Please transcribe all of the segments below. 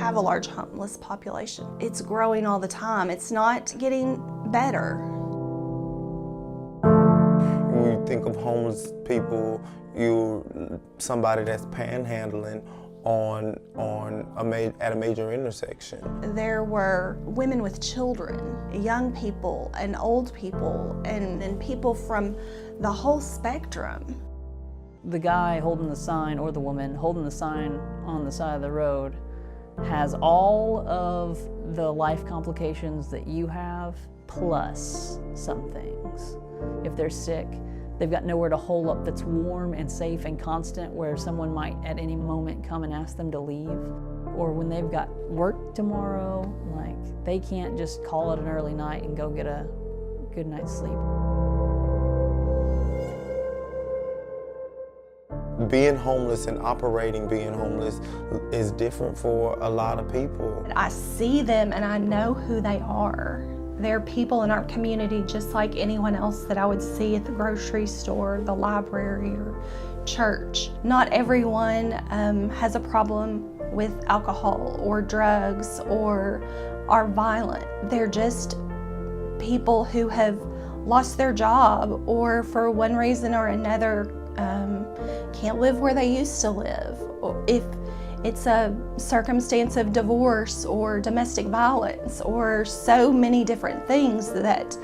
have a large homeless population. It's growing all the time. It's not getting better. When you think of homeless people, somebody that's panhandling at a major intersection. There were women with children, young people and old people, and people from the whole spectrum. The guy holding the sign, or the woman holding the sign on the side of the road, has all of the life complications that you have, plus some things. If they're sick, they've got nowhere to hole up that's warm and safe and constant, where someone might at any moment come and ask them to leave. Or when they've got work tomorrow, like, they can't just call it an early night and go get a good night's sleep. Being homeless and operating being homeless is different for a lot of people. I see them and I know who they are. They're people in our community just like anyone else that I would see at the grocery store, the library, or church. Not everyone has a problem with alcohol or drugs or are violent. They're just people who have lost their job, or for one reason or another can't live where they used to live. Or if it's a circumstance of divorce or domestic violence or so many different things that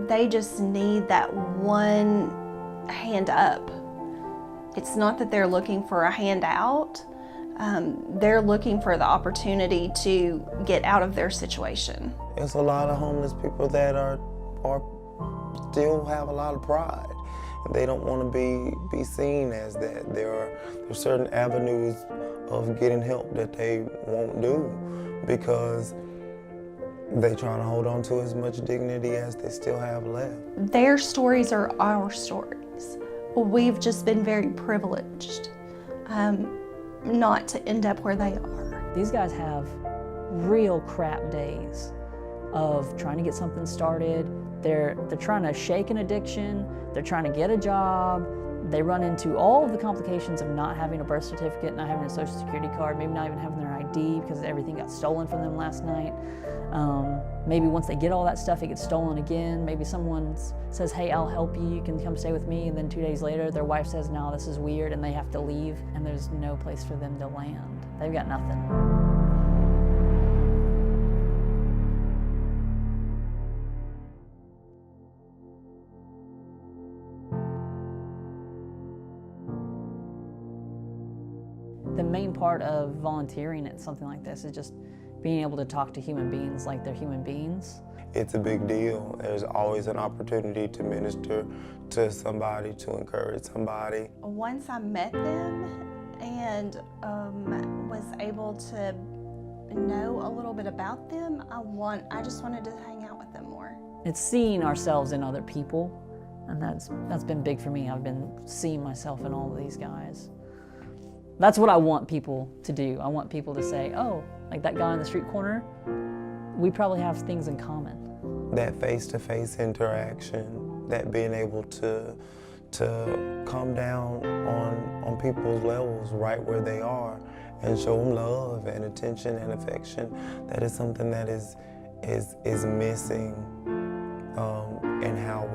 they just need that one hand up. It's not that they're looking for a handout. They're looking for the opportunity to get out of their situation. There's a lot of homeless people that are still have a lot of pride. They don't want to be seen as that. There are certain avenues of getting help that they won't do because they're trying to hold on to as much dignity as they still have left. Their stories are our stories. We've just been very privileged not to end up where they are. These guys have real crap days of trying to get something started. They're trying to shake an addiction. They're trying to get a job. They run into all of the complications of not having a birth certificate, not having a social security card, maybe not even having their ID because everything got stolen from them last night. Maybe once they get all that stuff, it gets stolen again. Maybe someone says, hey, I'll help you, you can come stay with me, and then 2 days later their wife says, no, this is weird, and they have to leave, and there's no place for them to land. They've got nothing. The main part of volunteering at something like this is just being able to talk to human beings like they're human beings. It's a big deal. There's always an opportunity to minister to somebody, to encourage somebody. Once I met them and was able to know a little bit about them, I just wanted to hang out with them more. It's seeing ourselves in other people, and that's been big for me. I've been seeing myself in all of these guys. That's what I want people to do. I want people to say, oh, like that guy on the street corner, we probably have things in common. That face-to-face interaction, that being able to come down on people's levels right where they are and show them love and attention and affection, that is something that is missing in how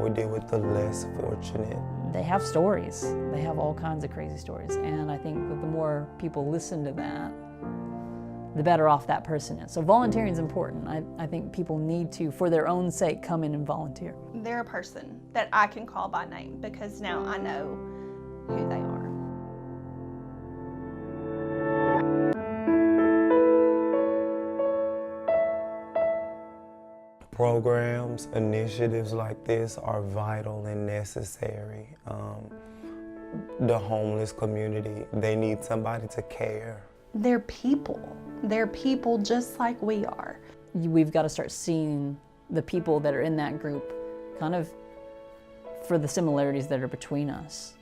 we deal with the less fortunate. They have stories. They have all kinds of crazy stories. And I think that the more people listen to that, the better off that person is. So volunteering is important. I think people need to, for their own sake, come in and volunteer. They're a person that I can call by name because now I know who they are. Programs, initiatives like this are vital and necessary. The homeless community, they need somebody to care. They're people. They're people just like we are. We've got to start seeing the people that are in that group kind of for the similarities that are between us.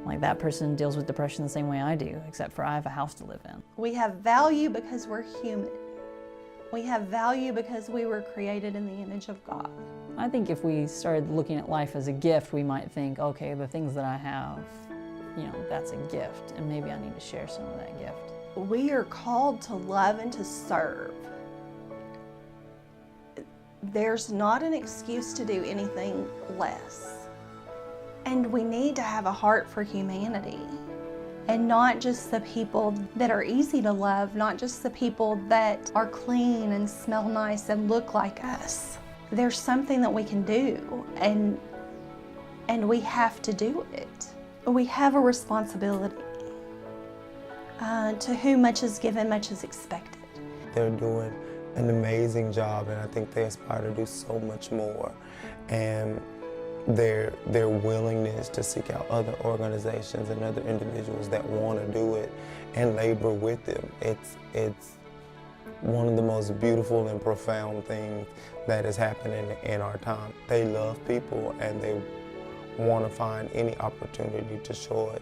Like that person deals with depression the same way I do, except for I have a house to live in. We have value because we're human. We have value because we were created in the image of God. I think if we started looking at life as a gift, we might think, okay, the things that I have, that's a gift, and maybe I need to share some of that gift. We are called to love and to serve. There's not an excuse to do anything less. And we need to have a heart for humanity. And not just the people that are easy to love, not just the people that are clean and smell nice and look like us. There's something that we can do, and we have to do it. We have a responsibility. To whom much is given, much is expected. They're doing an amazing job, and I think they aspire to do so much more. And their willingness to seek out other organizations and other individuals that want to do it and labor with them. It's one of the most beautiful and profound things that is happening in our time. They love people and they want to find any opportunity to show it.